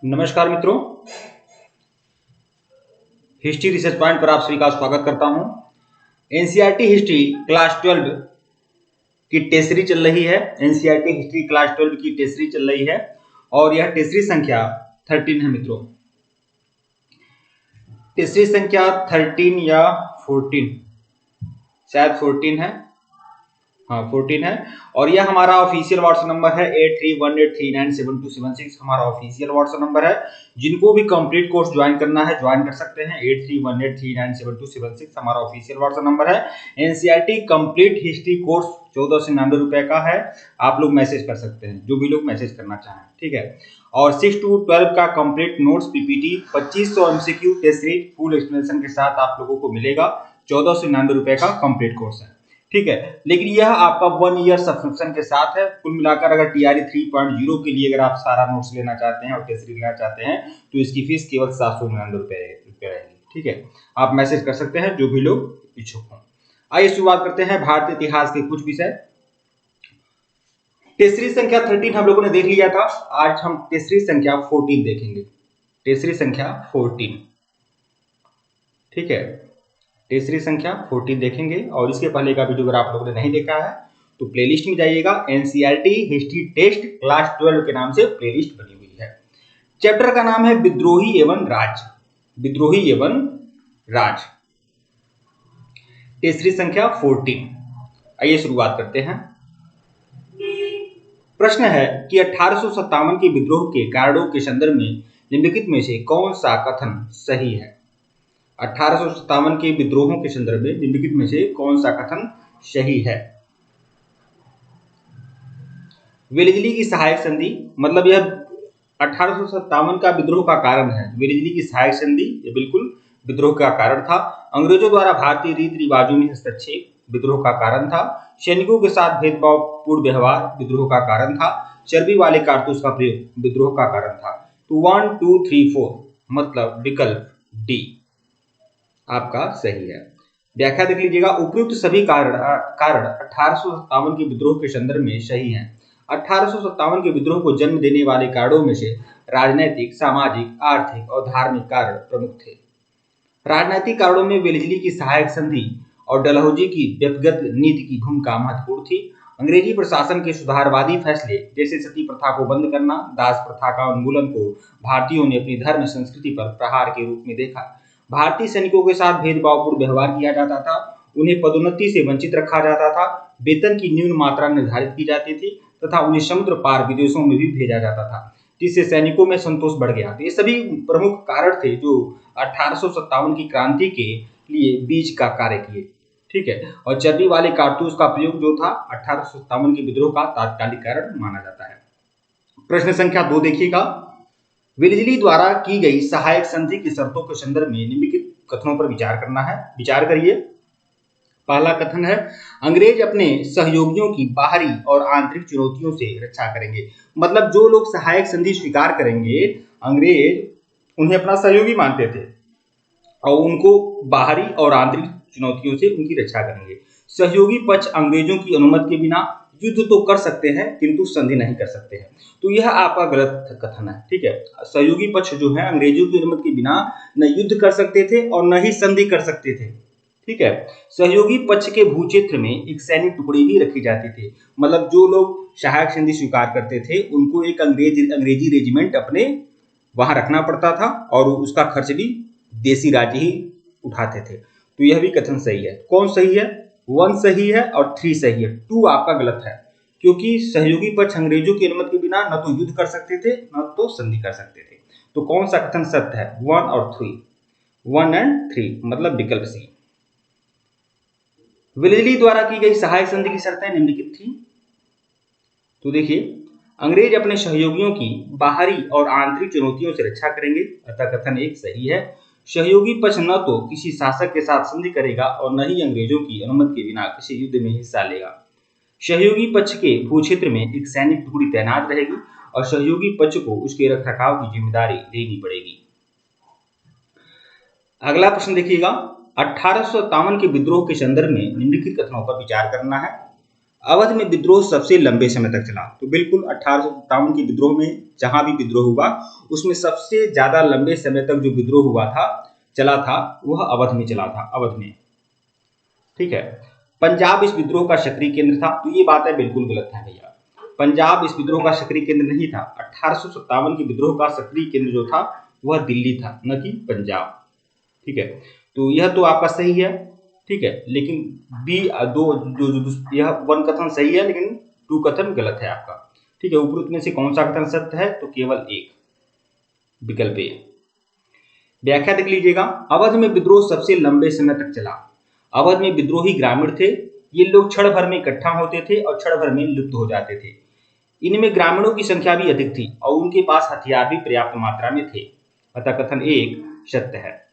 नमस्कार मित्रों, history research point पर आप सभी का स्वागत करता हूं। एनसीईआरटी हिस्ट्री क्लास 12 की टेस्टरी चल रही है। एनसीईआरटी हिस्ट्री क्लास 12 की टेस्टरी चल रही है और यह टेस्टरी संख्या 13 है मित्रों। टेस्टरी संख्या 13 या 14, शायद 14 है। हाँ 14 है और यह हमारा ऑफिशियल व्हाट्सएप नंबर है 8318397276 हमारा ऑफिशियल व्हाट्सएप नंबर है। जिनको भी कंप्लीट कोर्स ज्वाइन करना है ज्वाइन कर सकते हैं। 8318397276 हमारा ऑफिशियल व्हाट्सएप नंबर है। एनसीईआरटी कंप्लीट हिस्ट्री कोर्स 1499 रुपए का है। आप लोग मैसेज कर सकते हैं, जो भी लोग मैसेज करना चाहें, ठीक है। और 6 to 12 का complete notes PPT 2500 MCQ test series full explanation के साथ आप लोगों को मिलेगा। 1499 रुपए का कंप्लीट कोर्स है, ठीक है। लेकिन यह आपका 1 ईयर सब्सक्रिप्शन के साथ है। कुल मिलाकर अगर टीआरई 3.0 के लिए अगर आप सारा नोट्स लेना चाहते हैं और टेस्ट लेना चाहते हैं तो इसकी फीस केवल 799 रुपए रहेगी, ठीक है। आप मैसेज कर सकते हैं जो भी लोग इच्छुक हों। आइए शुरुआत करते हैं भारतीय इतिहास के कुछ विषय। टेस्टरी संख्या 13 हम लोगों ने देख लिया था। आज हम टेस्टरी संख्या 14 देखेंगे। टेस्टरी संख्या 14, ठीक है। टेस्टरी संख्या 14 देखेंगे और इसके पहले का वीडियो अगर आप लोगों ने नहीं देखा है तो प्लेलिस्ट में जाइएगा। एनसीईआरटी हिस्ट्री टेस्ट क्लास 12 के नाम से प्लेलिस्ट बनी हुई है। चैप्टर का नाम है विद्रोही एवं राज। विद्रोही एवं राज, टेस्टरी संख्या 14। आइए शुरुआत करते हैं। प्रश्न है कि 1857 के विद्रोह के कारणों के संदर्भ में निम्नलिखित में से कौन सा कथन सही है। 1857 के विद्रोहों के संदर्भ में निम्नलिखित में से कौन सा कथन सही है। वेलेजली की सहायक संधि, मतलब यह 1857 का विद्रोह का कारण है। वेलेजली की सहायक संधि यह बिल्कुल विद्रोह का कारण था। अंग्रेजों द्वारा भारतीय रीति रिवाजों में हस्तक्षेप विद्रोह का कारण था। सैनिकों के साथ भेदभावपूर्ण व्यवहार विद्रोह का कारण था। चर्बी वाले कारतूस का प्रयोग विद्रोह का कारण था। तो 1 2 3 4 मतलब विकल्प डी आपका सही है। व्याख्या देख लीजिएगा। उपयुक्त सभी कारण 1857 के विद्रोह के संदर्भ में सही हैं। 1857 के विद्रोह को जन्म देने वाले कारणों में से राजनैतिक, सामाजिक, आर्थिक और धार्मिक कारण प्रमुख थे। राजनैतिक कारणों में वेलेजली की सहायक संधि और डलहौजी की व्यक्तिगत नीति की भूमिका महत्वपूर्ण थी। अंग्रेजी प्रशासन के सुधारवादी फैसले जैसे सती प्रथा को बंद करना, दास प्रथा का उन्मूलन को भारतीयों ने अपनी धर्म संस्कृति पर प्रहार के रूप में देखा। भारतीय सैनिकों के साथ भेदभावपूर्ण व्यवहार किया जाता था। उन्हें पदोन्नति से वंचित रखा जाता था। वेतन की न्यून मात्रा निर्धारित की जाती थी तथा उन्हें समुद्र पार विदेशों में भी भेजा जाता था, जिससे सैनिकों में संतोष बढ़ गया। तो ये सभी प्रमुख कारण थे जो 1857 की क्रांति के लिए बीज का कार्य किए, ठीक है। और चर्बी वाले कारतूस का प्रयोग जो था 1857 के विद्रोह का तात्कालिक कारण माना जाता है। प्रश्न संख्या 2 देखिएगा। वेलेजली द्वारा की गई सहायक संधि की शर्तों के संदर्भ में निम्नलिखित कथनों पर विचार करना है। विचार करिए। पहला कथन है अंग्रेज अपने सहयोगियों की बाहरी और आंतरिक चुनौतियों से रक्षा करेंगे। मतलब जो लोग सहायक संधि स्वीकार करेंगे, अंग्रेज उन्हें अपना सहयोगी मानते थे और उनको बाहरी और आंतरिक चुनौतियों से उनकी रक्षा करेंगे। सहयोगी पक्ष अंग्रेजों की अनुमति के बिना युद्ध तो कर सकते हैं किंतु संधि नहीं कर सकते हैं। तो यह आपका गलत कथन है, ठीक है। सहयोगी पक्ष जो है अंग्रेजों की अनुमति के बिना न युद्ध कर सकते थे और न ही संधि कर सकते थे, ठीक है। सहयोगी पक्ष के भूक्षेत्र में एक सैनिक टुकड़ी भी रखी जाती थी। मतलब जो लोग सहायक संधि स्वीकार करते थे उनको एक अंग्रेजी रेजिमेंट अपने वहां रखना पड़ता था और उसका खर्च भी देसी राज्य ही उठाते थे। तो यह भी कथन सही है। कौन सही है? 1 सही है और 3 सही है। 2 आपका गलत है, क्योंकि सहयोगी पक्ष अंग्रेजों की अनुमति के बिना न तो युद्ध कर सकते थे न तो संधि कर सकते थे। तो कौन सा कथन सत्य है? 1 और 3, 1 एंड 3 मतलब विकल्प सी। वेलेजली द्वारा की गई सहायक संधि की शर्तें निम्नलिखित थी। तो देखिए, अंग्रेज अपने सहयोगियों की बाहरी और आंतरिक चुनौतियों से रक्षा करेंगे, अतः कथन 1 सही है। सहयोगी पक्ष न तो किसी शासक के साथ संधि करेगा और न ही अंग्रेजों की अनुमति के बिना किसी युद्ध में हिस्सा लेगा। सहयोगी पक्ष के भूक्षेत्र में एक सैनिक टुकड़ी तैनात रहेगी और सहयोगी पक्ष को उसके रखरखाव की जिम्मेदारी लेनी पड़ेगी। अगला प्रश्न देखिएगा। 1857 के विद्रोह के संदर्भ में निम्नलिखित कथनों पर विचार करना है। अवध में विद्रोह सबसे लंबे समय तक चला। तो बिल्कुल 1857 के विद्रोह में जहां भी विद्रोह हुआ उसमें सबसे ज्यादा लंबे समय तक जो विद्रोह हुआ था, चला था, वह अवध में चला था, अवध में। ठीक है। पंजाब इस विद्रोह का सक्रिय केंद्र था। तो ये बातें बिल्कुल गलत है भैया, पंजाब इस विद्रोह का सक्रिय केंद्र नहीं था। 1857 के विद्रोह का सक्रिय केंद्र जो था वह दिल्ली था, न कि पंजाब। ठीक है, तो यह तो आपका सही है। ठीक है, लेकिन बी दो जो, जो यह वन कथन सही है लेकिन टू कथन गलत है आपका। ठीक है, उपरोक्त में से कौन सा कथन सत्य है? तो केवल एक, विकल्प ए। व्याख्या देख लीजिएगा। अवध में विद्रोह सबसे लंबे समय तक चला। अवध में विद्रोही ग्रामीण थे। ये लोग क्षण भर में इकट्ठा होते थे और क्षण भर में लुप्त हो जाते थे। इनमें ग्रामीणों की संख्या भी अधिक थी और उनके पास हथियार भी पर्याप्त मात्रा में थे। अतः कथन एक सत्य है।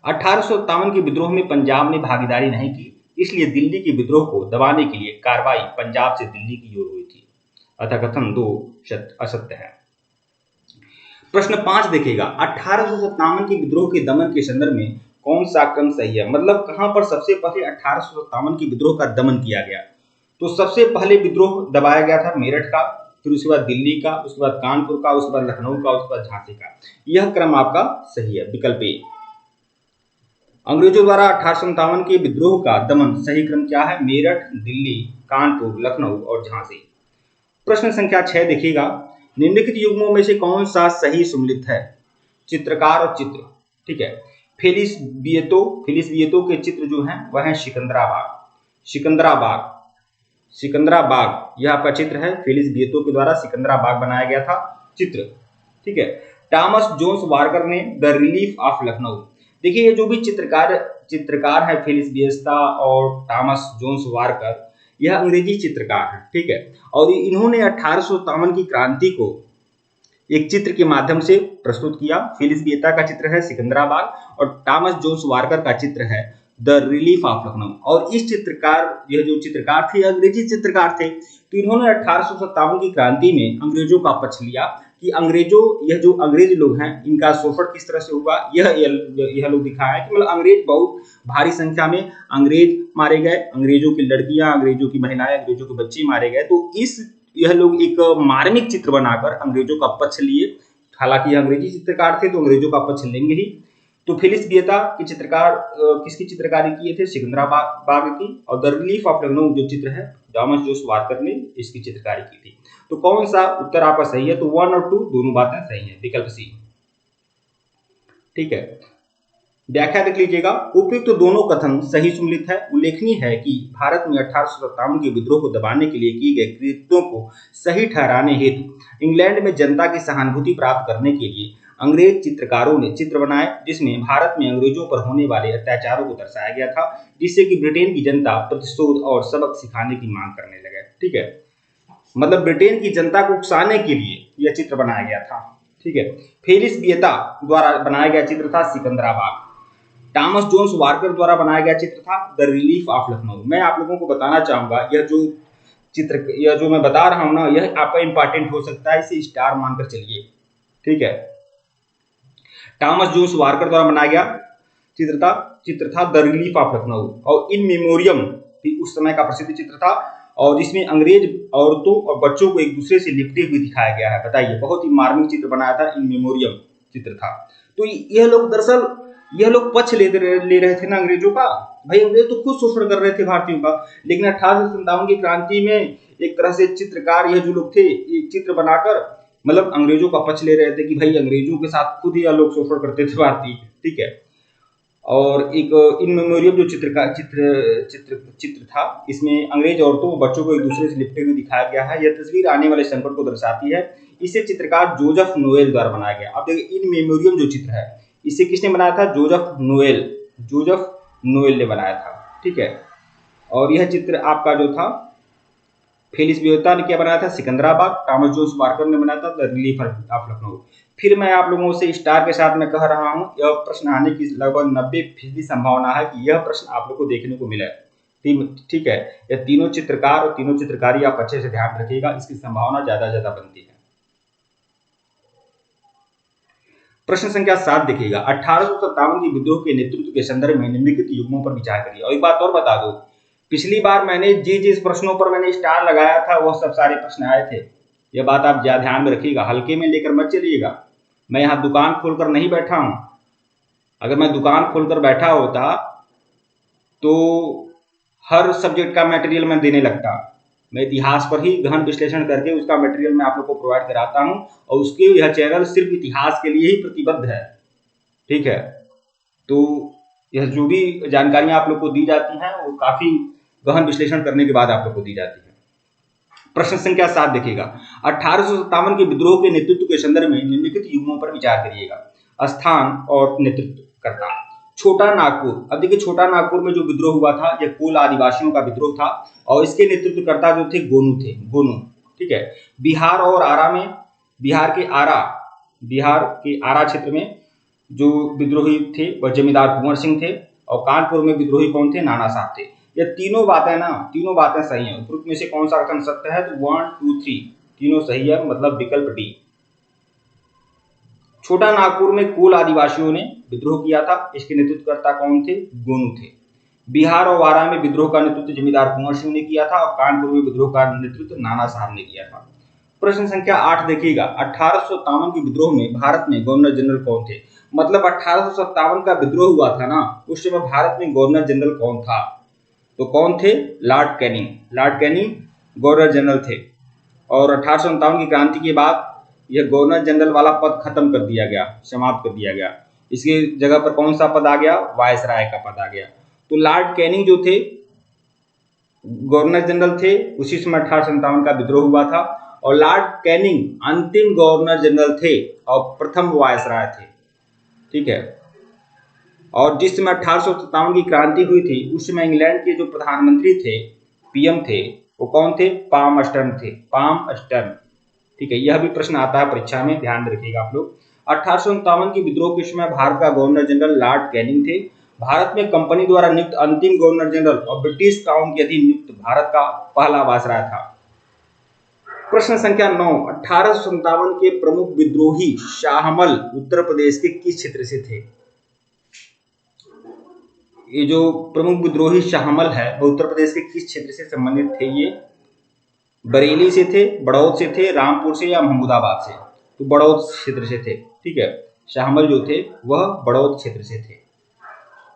1857 के विद्रोह में पंजाब ने भागीदारी नहीं की, इसलिए दिल्ली के विद्रोह को दबाने के लिए कार्रवाई पंजाब से दिल्ली की ओर हुई थी। अतः कथन दो असत्य है। प्रश्न 5 देखिएगा। 1857 के विद्रोह के दमन के संदर्भ में कौन सा क्रम सही है? मतलब कहां पर सबसे पहले 1857 के विद्रोह का दमन किया गया? तो सबसे पहले विद्रोह दबाया गया था मेरठ का, फिर उसके बाद दिल्ली का, उसके बाद कानपुर का, उसके बाद लखनऊ का, उसके बाद झांसी का। यह क्रम आपका सही है, विकल्प ए। अंग्रेजों द्वारा 1857 के विद्रोह का दमन सही क्रम क्या है? मेरठ, दिल्ली, कानपुर, लखनऊ और झांसी। प्रश्न संख्या 6 देखिएगा। निम्नलिखित युग्मों में से कौन सा सही सुमेलित है? चित्रकार और चित्र। ठीक है, फेलिस विएतो के चित्र जो हैं वह है सिकंदराबाग यह आपका चित्र है। फेलिस विएतो के द्वारा सिकंदराबाग बनाया गया था चित्र। ठीक है। टॉमस जोन्स वार्कर ने द रिलीफ ऑफ लखनऊ। देखिए ये जो भी चित्रकार है फेलिस विएतो और टॉमस जोन्स वार्कर, यह अंग्रेजी चित्रकार है। ठीक है, और इन्होंने 1857 की क्रांति को एक चित्र के माध्यम से प्रस्तुत किया। फेलिस विएतो का चित्र है सिकंदराबाग और टॉमस जोन्स वार्कर का चित्र है द रिलीफ ऑफ लखनऊ। और यह जो चित्रकार थे अंग्रेजी चित्रकार थे। तो इन्होंने 1857 की क्रांति में अंग्रेजों का पक्ष लिया कि यह जो अंग्रेज लोग हैं इनका शोषण किस तरह से हुआ, यह लोग दिखाया कि मतलब अंग्रेज बहुत भारी संख्या में अंग्रेज मारे गए, अंग्रेजों की लड़कियां, अंग्रेजों की महिलाएं, अंग्रेजों के बच्चे मारे गए। तो यह लोग एक मार्मिक चित्र बनाकर अंग्रेजों का पक्ष लिए। हालांकि अंग्रेजी चित्रकार थे तो अंग्रेजों का पक्ष लेंगे ही। तो फेलिस विएतो के चित्रकार किसकी चित्रकारी किए थे? सिकंदराबाग की। और द रिलीफ ऑफ लखनऊ जो चित्र है टॉमस जोन्स वार्कर ने इसकी चित्रकारी की थी। तो कौन सा उत्तर आपका सही है? तो 1 और 2 दोनों बातें सही है, विकल्प सी। ठीक है, व्याख्या देख लीजिएगा। उपयुक्त तो दोनों कथन सही सुमेलित है। उल्लेखनीय है कि भारत में 1857 के विद्रोह को दबाने के लिए किए गए कृत्यों को सही ठहराने हेतु इंग्लैंड में जनता की सहानुभूति प्राप्त करने के लिए अंग्रेज चित्रकारों ने चित्र बनाए, जिसमें भारत में अंग्रेजों पर होने वाले अत्याचारों को दर्शाया गया था, जिससे कि ब्रिटेन की जनता प्रतिशोध और सबक सिखाने की मांग करने लगे। ठीक है, मतलब ब्रिटेन की जनता को उकसाने के लिए यह चित्र बनाया गया था। ठीक है, फेलिस विएतो द्वारा बनाया गया चित्र था सिकंदराबाग। टॉमस जोन्स वार्कर द्वारा बनाया गया चित्र था द रिलीफ ऑफ लखनऊ। मैं आप लोगों को बताना चाहूंगा यह जो मैं बता रहा हूं ना, यह आपका इंपॉर्टेंट हो सकता है, इसे स्टार मानकर चलिए। ठीक है, टॉमस जोन्स वार्कर द्वारा बनाया गया चित्र था द रिलीफ ऑफ लखनऊ और इन मेमोरियम भी उस समय का प्रसिद्ध चित्र था और जिसमें अंग्रेज औरतों और बच्चों को एक दूसरे से लिपटे हुए दिखाया गया है। बताइए, बहुत ही मार्मिक चित्र बनाया था, इन मेमोरियम चित्र था। तो यह लोग पक्ष ले रहे थे ना अंग्रेजों का। भाई अंग्रेज तो खुद शोषण कर रहे थे भारतीयों का, लेकिन 1857 की क्रांति में एक तरह से चित्रकार यह जो लोग थे एक चित्र बनाकर मतलब अंग्रेजों का पक्ष ले रहे थे कि भाई अंग्रेजों के साथ खुद ही यह लोग शोषण करते थे भारतीय। ठीक है, और एक इन मेमोरियम जो चित्र था, इसमें अंग्रेज औरतों और बच्चों को एक दूसरे से लिपटे हुए दिखाया गया है। यह तस्वीर आने वाले संकट को दर्शाती है। इसे चित्रकार जोसेफ नोएल द्वारा बनाया गया। अब देखिए इन मेमोरियम जो चित्र है इसे किसने बनाया था? जोसेफ नोएल ने बनाया था। ठीक है, और यह चित्र आपका जो था फेलिस विएतो ने क्या बनाया था? सिकंदराबाग। टॉमस जोन्स वार्कर ने बनाया था द रिलीफ ऑफ लखनऊ। फिर मैं आप लोगों से स्टार के साथ मैं कह रहा हूं, यह प्रश्न आने की लगभग 90% संभावना है कि यह प्रश्न आप लोग को देखने को मिले। ठीक है, यह तीनों चित्रकार और तीनों चित्रकारी आप अच्छे से ध्यान रखिएगा, इसकी संभावना ज्यादा बनती है। प्रश्न संख्या 7 देखिएगा। 1857 के विद्रोह के नेतृत्व के संदर्भ में निम्नलिखित युग्मों पर विचार करिए। और एक बात और बता दो पिछली बार मैंने जिस प्रश्नों पर मैंने स्टार लगाया था वह सब सारे प्रश्न आए थे। यह बात आप ध्यान में रखिएगा, हल्के में लेकर मत चलिएगा। मैं यहाँ दुकान खोलकर नहीं बैठा हूँ। अगर मैं दुकान खोलकर बैठा होता तो हर सब्जेक्ट का मटेरियल मैं देने लगता। मैं इतिहास पर ही गहन विश्लेषण करके उसका मटेरियल मैं आप लोग को प्रोवाइड कराता हूँ, और उसके यह चैनल सिर्फ इतिहास के लिए ही प्रतिबद्ध है। ठीक है, तो यह जो भी जानकारियां आप लोग को दी जाती हैं वो काफी गहन विश्लेषण करने के बाद आप लोग को दी जाती है। प्रश्न संख्या 7 देखिएगा, 1857 के विद्रोह के नेतृत्व के संदर्भ में निम्नलिखित युग्मों पर विचार करिएगा। स्थान और नेतृत्वकर्ता। छोटा नागपुर। अब देखिए, छोटा नागपुर में जो विद्रोह हुआ था यह कोल आदिवासियों का विद्रोह था, और इसके नेतृत्वकर्ता जो थे गोनू थे, गोनू। ठीक है। बिहार और आरा में, बिहार के आरा क्षेत्र में जो विद्रोही थे वह जमींदार कुंवर सिंह थे, और कानपुर में विद्रोही कौन थे? नाना साहब थे। ये तीनों बातें सही हैं। उपरोक्त में से कौन सा कथन सत्य है? तो 1 2 3 तीनों सही है, मतलब विकल्प डी। छोटा नागपुर में कोल आदिवासियों ने विद्रोह किया था, इसके नेतृत्वकर्ता कौन थे? गोनू थे। बिहार और वारा में विद्रोह का नेतृत्व जमींदार कुंवर सिंह ने किया था, और कानपुर में विद्रोह का नेतृत्व नाना साहब ने किया था। प्रश्न संख्या 8 देखिएगा, 1857 के विद्रोह में भारत में गवर्नर जनरल कौन थे? मतलब 1857 का विद्रोह हुआ था ना, उस समय भारत में गवर्नर जनरल कौन था? तो कौन थे? Lord Canning. Lord Canning governor general थे, और 1857 की क्रांति के बाद यह गवर्नर जनरल वाला पद खत्म कर दिया गया, समाप्त कर दिया गया। इसकी जगह पर कौन सा पद आ गया? वायसराय का पद आ गया। तो लॉर्ड कैनिंग जो थे गवर्नर जनरल थे, उसी समय 1857 का विद्रोह हुआ था, और लॉर्ड कैनिंग अंतिम गवर्नर जनरल थे और प्रथम वायसराय थे। ठीक है। और जिस समय 1857 की क्रांति हुई थी उस समय इंग्लैंड के जो प्रधानमंत्री थे, पीएम थे, वो कौन थे? Palm stern. ठीक है, यह भी प्रश्न आता है परीक्षा में, ध्यान में रखिएगा आप लोग। 1857 के विद्रोह के समय भारत का गवर्नर जनरल लॉर्ड कैनिंग थे। भारत में कंपनी द्वारा नियुक्त अंतिम गवर्नर जनरल और ब्रिटिश क्राउन के अधीन नियुक्त भारत का पहला वायसराय था। प्रश्न संख्या 9, 1857 के प्रमुख विद्रोही शाहमल उत्तर प्रदेश के किस क्षेत्र से थे? ये जो प्रमुख विद्रोही शाहमल है वो उत्तर प्रदेश के किस क्षेत्र से संबंधित थे? ये बरेली से थे, बड़ौद से थे, रामपुर से, या महमूदाबाद से? तो बड़ौद क्षेत्र से थे। ठीक है, शाहमल जो थे वह बड़ौद क्षेत्र से थे।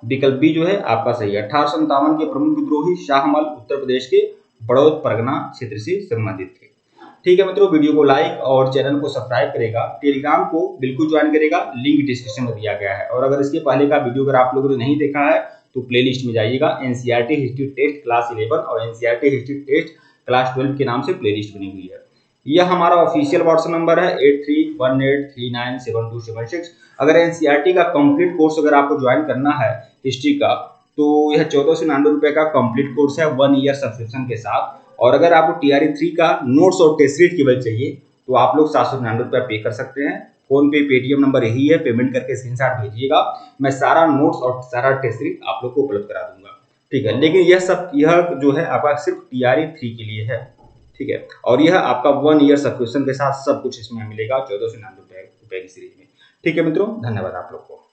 विकल्प बी जो है आपका सही है। 1857 के प्रमुख विद्रोही शाहमल उत्तर प्रदेश के बड़ौद परगना क्षेत्र से संबंधित थे। ठीक है मित्रों, वीडियो को लाइक और चैनल को सब्सक्राइब करेगा, टेलीग्राम को बिल्कुल ज्वाइन करेगा, लिंक डिस्क्रिप्शन में दिया गया है। और अगर इसके पहले का वीडियो अगर आप लोगों ने नहीं देखा है तो प्लेलिस्ट में जाइएगा, एनसीईआरटी हिस्ट्री टेस्ट क्लास 11 और एनसीईआरटी हिस्ट्री टेस्ट क्लास 12 के नाम से प्लेलिस्ट बनी हुई है। यह हमारा ऑफिशियल व्हाट्सएप नंबर है 8318397276। अगर एनसीईआरटी का कंप्लीट कोर्स अगर आपको ज्वाइन करना है हिस्ट्री का, तो यह 1499 रुपए का कंप्लीट कोर्स है 1 ईयर सब्सक्रिप्शन के साथ। और अगर आपको टीआरई 3 का नोट्स और टेस्ट सीरीज केवल चाहिए तो आप लोग 799 रुपया पे कर सकते हैं। फोन पे पेटीएम नंबर यही है, पेमेंट करके स्क्रीनशॉट भेजिएगा, मैं सारा नोट्स और सारा टेस्ट सीरीज आप लोग को उपलब्ध करा दूंगा। ठीक है, लेकिन यह जो है आपका सिर्फ टीआरई 3 के लिए है। ठीक है, और यह आपका 1 ईयर सब्सक्रिप्शन के साथ सब कुछ इसमें मिलेगा 1499 रुपए की सीरीज में। ठीक है मित्रों, धन्यवाद आप लोग को।